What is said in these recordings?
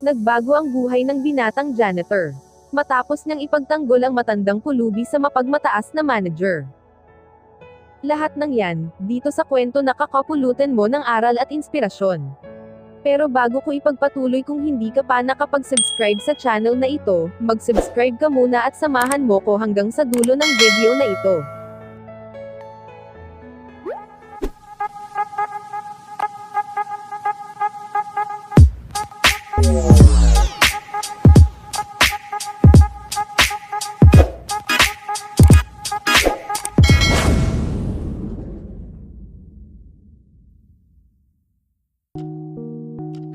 Nagbago ang buhay ng binatang janitor. Matapos niyang ipagtanggol ang matandang pulubi sa mapagmataas na manager. Lahat ng yan, dito sa kwento na kakapulutan mo ng aral at inspirasyon. Pero bago ko ipagpatuloy, kung hindi ka pa nakapag-subscribe sa channel na ito, mag-subscribe ka muna at samahan mo ko hanggang sa dulo ng video na ito.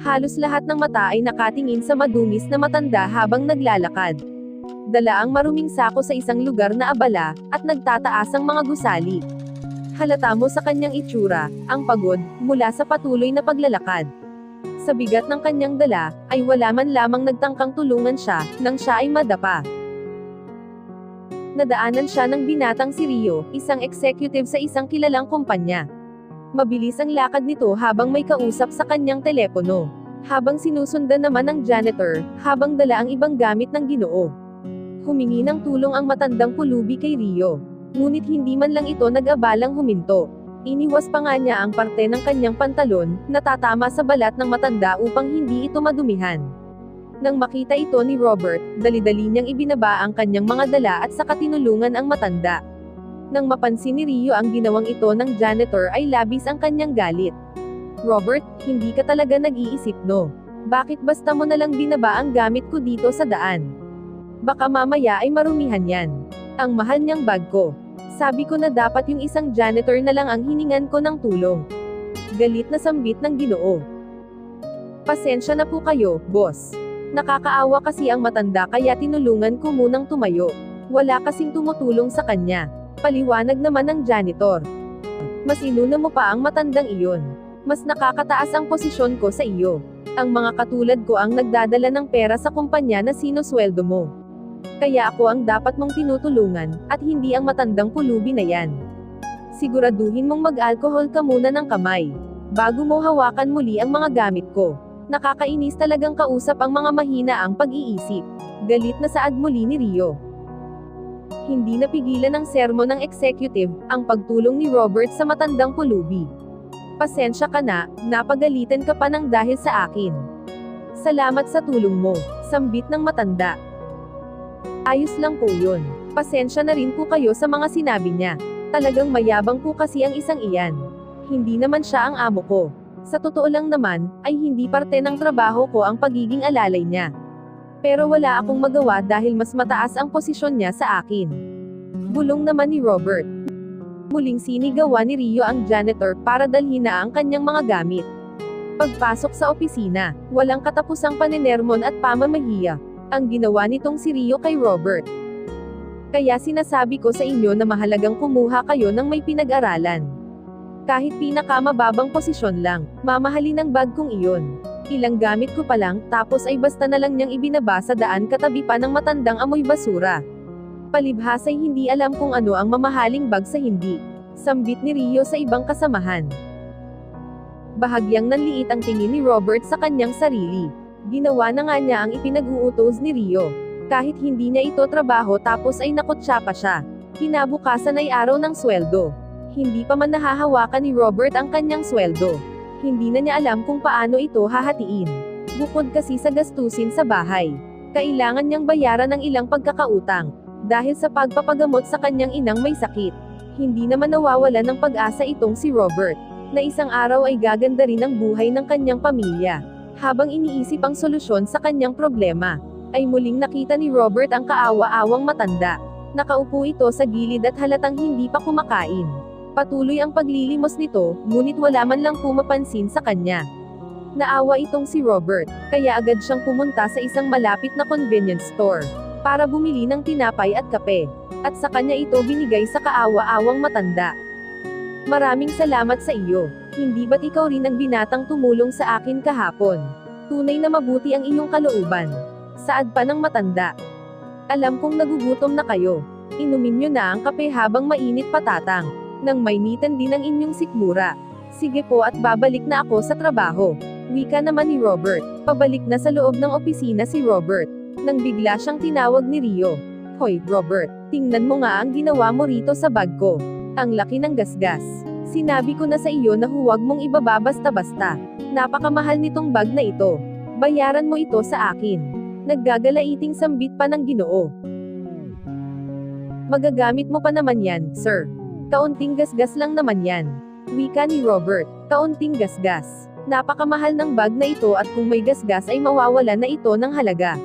Halos lahat ng mata ay nakatingin sa madumis na matanda habang naglalakad. Dala ang maruming sako sa isang lugar na abala, at nagtataas ang mga gusali. Halata mo sa kanyang itsura, ang pagod, mula sa patuloy na paglalakad. Sa bigat ng kanyang dala, ay wala man lamang nagtangkang tulungan siya, nang siya ay madapa. Nadaanan siya ng binatang si Rio, isang executive sa isang kilalang kumpanya. Mabilis ang lakad nito habang may kausap sa kanyang telepono. Habang sinusundan naman ng janitor, habang dala ang ibang gamit ng Ginoo. Humingi ng tulong ang matandang pulubi kay Rio. Ngunit hindi man lang ito nag-abalang huminto. Iniwas pa nga niya ang parte ng kanyang pantalon, natatama sa balat ng matanda upang hindi ito madumihan. Nang makita ito ni Robert, dali-dali niyang ibinaba ang kanyang mga dala at saka tinulungan ang matanda. Nang mapansin ni Rio ang ginawang ito ng janitor, ay labis ang kanyang galit. Robert, hindi ka talaga nag-iisip, no? Bakit basta mo nalang binaba ang gamit ko dito sa daan? Baka mamaya ay marumihan yan. Ang mahal niyang bag ko. Sabi ko na dapat yung isang janitor na lang ang hiningan ko ng tulong. Galit na sambit ng Ginoo. Pasensya na po kayo, boss. Nakakaawa kasi ang matanda kaya tinulungan ko munang tumayo. Wala kasing tumutulong sa kanya. Paliwanag naman ng janitor. Mas inuna mo pa ang matandang iyon. Mas nakakataas ang posisyon ko sa iyo. Ang mga katulad ko ang nagdadala ng pera sa kumpanya na sinusweldo mo. Kaya ako ang dapat mong tinutulungan, at hindi ang matandang pulubi na yan. Siguraduhin mong mag-alcohol ka muna ng kamay, bago mo hawakan muli ang mga gamit ko. Nakakainis talagang kausap ang mga mahina ang pag-iisip. Galit na saad muli ni Rio. Hindi napigilan ng sermon ng executive, ang pagtulong ni Robert sa matandang pulubi. Pasensya ka na, napagalitan ka pa ng dahil sa akin. Salamat sa tulong mo, sambit ng matanda. Ayos lang po yun. Pasensya na rin po kayo sa mga sinabi niya. Talagang mayabang po kasi ang isang iyan. Hindi naman siya ang amo ko. Sa totoo lang naman, ay hindi parte ng trabaho ko ang pagiging alalay niya. Pero wala akong magawa dahil mas mataas ang posisyon niya sa akin. Bulong naman ni Robert. Muling sinigawan ni Rio ang janitor para dalhin na ang kanyang mga gamit. Pagpasok sa opisina, walang katapusang panenermon at pamamahiya ang ginawa nitong si Rio kay Robert. Kaya sinasabi ko sa inyo na mahalagang kumuha kayo ng may pinag-aralan. Kahit pinakamababang posisyon lang, mamahalin ang bag kong iyon. Ilang gamit ko pa lang, tapos ay basta na lang niyang ibinaba sa daan katabi pa ng matandang amoy basura. Palibhas ay hindi alam kung ano ang mamahaling bag sa hindi. Sambit ni Rio sa ibang kasamahan. Bahagyang nanliit ang tingin ni Robert sa kanyang sarili. Ginawa na nga niya ang ipinag-uutos ni Rio. Kahit hindi niya ito trabaho tapos ay nakutsa pa siya. Kinabukasan ay araw ng sweldo. Hindi pa man nahahawakan ni Robert ang kanyang sweldo. Hindi na niya alam kung paano ito hahatiin. Bukod kasi sa gastusin sa bahay, kailangan niyang bayaran ng ilang pagkakautang. Dahil sa pagpapagamot sa kanyang inang may sakit. Hindi naman nawawalan ng pag-asa itong si Robert, na isang araw ay gaganda rin ang buhay ng kanyang pamilya. Habang iniisip ang solusyon sa kanyang problema, ay muling nakita ni Robert ang kaawa-awang matanda. Nakaupo ito sa gilid at halatang hindi pa kumakain. Patuloy ang paglilimos nito, ngunit wala man lang pumapansin sa kanya. Naawa itong si Robert, kaya agad siyang pumunta sa isang malapit na convenience store, para bumili ng tinapay at kape. At sa kanya ito binigay sa kaawa-awang matanda. Maraming salamat sa iyo. Hindi ba't ikaw rin ang binatang tumulong sa akin kahapon? Tunay na mabuti ang iyong kalooban. Saad pa ng matanda. Alam kong nagugutom na kayo. Inumin nyo na ang kape habang mainit pa tatang. Nang mainitan din ang inyong sikmura. Sige po at babalik na ako sa trabaho. Wika naman ni Robert. Pabalik na sa loob ng opisina si Robert. Nang bigla siyang tinawag ni Rio. Hoy, Robert, tingnan mo nga ang ginawa mo rito sa bag ko. Ang laki ng gasgas. Sinabi ko na sa iyo na huwag mong ibaba basta-basta. Napakamahal nitong bag na ito. Bayaran mo ito sa akin. Naggagalaiting sambit pa ng Ginoo. Magagamit mo pa naman yan, sir. Kaunting gasgas lang naman yan. Wika ni Robert. Kaunting gasgas. Napakamahal ng bag na ito at kung may gasgas ay mawawala na ito ng halaga.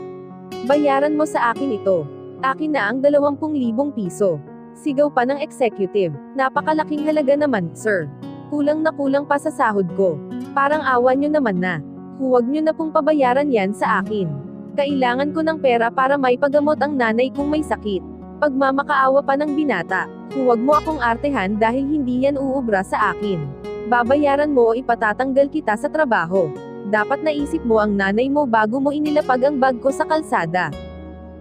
Bayaran mo sa akin ito. Akin na ang 20,000 piso. Sigaw pa ng executive. Napakalaking halaga naman, sir. Kulang na kulang pa sa sahod ko. Parang awa nyo naman na. Huwag nyo na pong pabayaran yan sa akin. Kailangan ko ng pera para may pagamot ang nanay kung may sakit. Pagmamakaawa pa ng binata. Huwag mo akong artehan dahil hindi yan uubra sa akin. Babayaran mo o ipatatanggal kita sa trabaho. Dapat naisip mo ang nanay mo bago mo inilapag ang bag ko sa kalsada.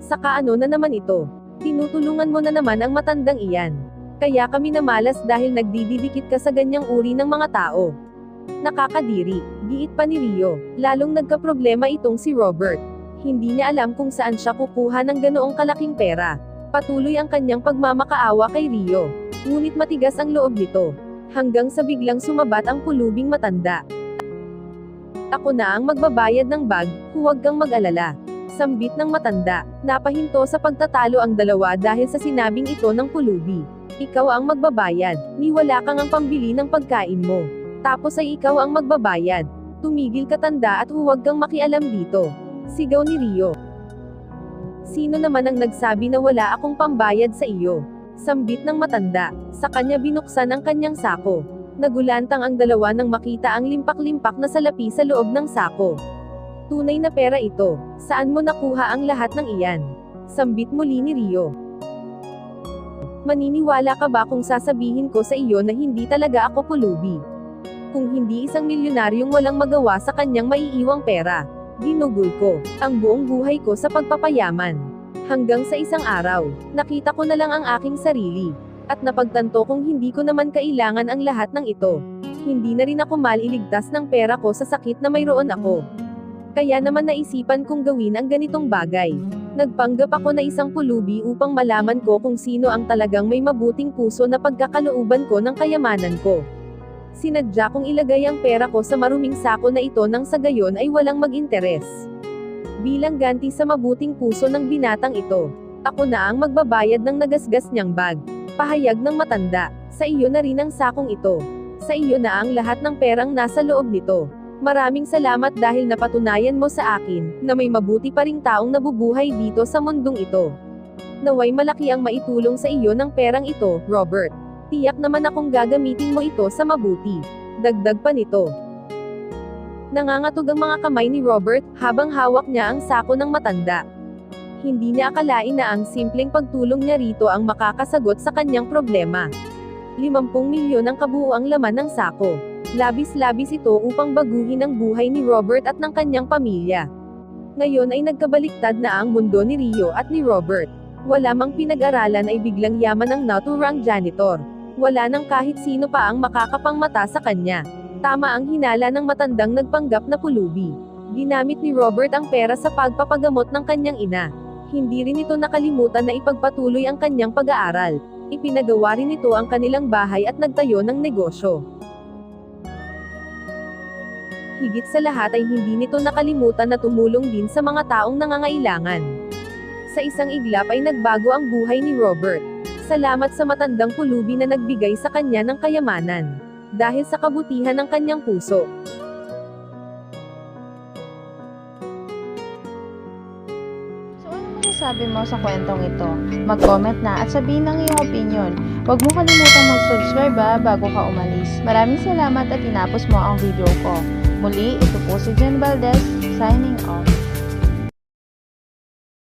Saka ano na naman ito? Tinutulungan mo na naman ang matandang iyan. Kaya kami namalas dahil nagdididikit ka sa ganyang uri ng mga tao. Nakakadiri, giit pa ni Rio. Lalong nagkaproblema itong si Robert. Hindi niya alam kung saan siya kukuha ng ganoong kalaking pera. Patuloy ang kanyang pagmamakaawa kay Rio. Ngunit matigas ang loob nito. Hanggang sa biglang sumabat ang pulubing matanda. Ako na ang magbabayad ng bag, huwag kang mag-alala. Sambit ng matanda. Napahinto sa pagtatalo ang dalawa dahil sa sinabing ito ng pulubi. Ikaw ang magbabayad, ni wala kang ang pambili ng pagkain mo. Tapos ay ikaw ang magbabayad. Tumigil ka tanda at huwag kang makialam dito. Sigaw ni Rio. Sino naman ang nagsabi na wala akong pambayad sa iyo? Sambit ng matanda. Sa kanya binuksan ang kanyang sako. Nagulantang ang dalawa nang makita ang limpak-limpak na salapi sa loob ng sako. Tunay na pera ito. Saan mo nakuha ang lahat ng iyan? Sambit muli ni Rio. Maniniwala ka ba kung sasabihin ko sa iyo na hindi talaga ako pulubi? Kung hindi isang milyonaryong walang magawa sa kanyang maiiwang pera. Ginugol ko ang buong buhay ko sa pagpapayaman. Hanggang sa isang araw, nakita ko na lang ang aking sarili. At napagtanto kong hindi ko naman kailangan ang lahat ng ito. Hindi na rin ako maliligtas ng pera ko sa sakit na mayroon ako. Kaya naman naisipan kong gawin ang ganitong bagay. Nagpanggap ako na isang pulubi upang malaman ko kung sino ang talagang may mabuting puso na pagkakalooban ko ng kayamanan ko. Sinadya kong ilagay ang pera ko sa maruming sako na ito nang sa gayon ay walang mag-interes. Bilang ganti sa mabuting puso ng binatang ito, ako na ang magbabayad ng nagasgas niyang bag. Pahayag ng matanda, sa iyo na rin ang sakong ito. Sa iyo na ang lahat ng perang nasa loob nito. Maraming salamat dahil napatunayan mo sa akin, na may mabuti pa ring taong nabubuhay dito sa mundong ito. Naway malaki ang maitulong sa iyo ng perang ito, Robert. Tiyak naman akong gagamitin mo ito sa mabuti. Dagdag pa nito. Nangangatog ang mga kamay ni Robert, habang hawak niya ang sako ng matanda. Hindi niya akalain na ang simpleng pagtulong niya rito ang makakasagot sa kanyang problema. 50 milyon ang kabuuang laman ng sako. Labis-labis ito upang baguhin ang buhay ni Robert at ng kanyang pamilya. Ngayon ay nagkabaliktad na ang mundo ni Rio at ni Robert. Wala mang pinag-aralan ay biglang yaman ang naturang janitor. Wala nang kahit sino pa ang makakapangmata sa kanya. Tama ang hinala ng matandang nagpanggap na pulubi. Ginamit ni Robert ang pera sa pagpapagamot ng kanyang ina. Hindi rin ito nakalimutan na ipagpatuloy ang kanyang pag-aaral. Ipinagawa rin ito ang kanilang bahay at nagtayo ng negosyo. Higit sa lahat ay hindi nito nakalimutan na tumulong din sa mga taong nangangailangan. Sa isang iglap ay nagbago ang buhay ni Robert. Salamat sa matandang pulubi na nagbigay sa kanya ng kayamanan. Dahil sa kabutihan ng kanyang puso. So ano masasabi mo sa kwentong ito? Mag-comment na at sabihin ng iyong opinion. Huwag mo kalimutang mag-subscribe bago ka umalis. Maraming salamat at tinapos mo ang video ko. Muli, ito po si Jen Valdez, signing off.